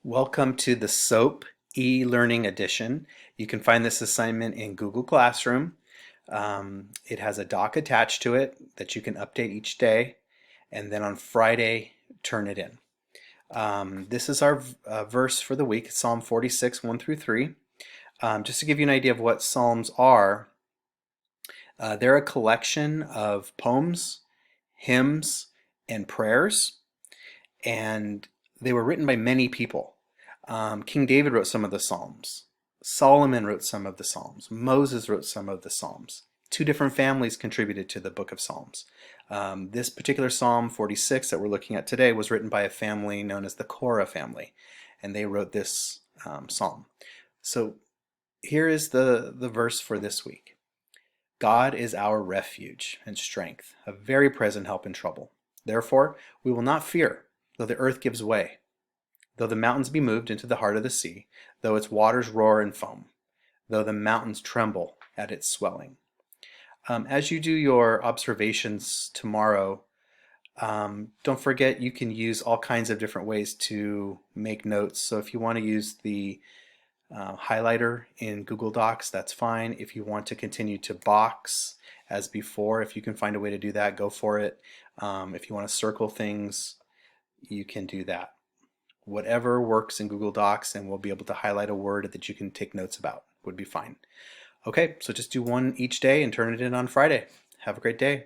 Welcome to the S.O.A.P e-learning edition. You can find this assignment in Google Classroom. It has a doc attached to it that you can update each day, and then on Friday turn it in. This is our verse for the week, Psalm 46, 1 through 3. Just to give you an idea of what Psalms are, they're a collection of poems, hymns, and prayers, and they were written by many people. King David wrote some of the Psalms. Solomon wrote some of the Psalms. Moses wrote some of the Psalms. Two different families contributed to the book of Psalms. This particular Psalm 46 that we're looking at today was written by a family known as the Korah family, and they wrote this psalm. So here is the verse for this week. God is our refuge and strength, a very present help in trouble. Therefore, we will not fear, though the earth gives way, though the mountains be moved into the heart of the sea, though its waters roar and foam, though the mountains tremble at its swelling. As you do your observations tomorrow, don't forget you can use all kinds of different ways to make notes. So if you want to use the highlighter in Google Docs, that's fine. If you want to continue to box as before, if you can find a way to do that, go for it. If you want to circle things, you can do that. Whatever works in Google Docs, and we'll be able to highlight a word that you can take notes about would be fine. Okay, so just do one each day and turn it in on Friday. Have a great day.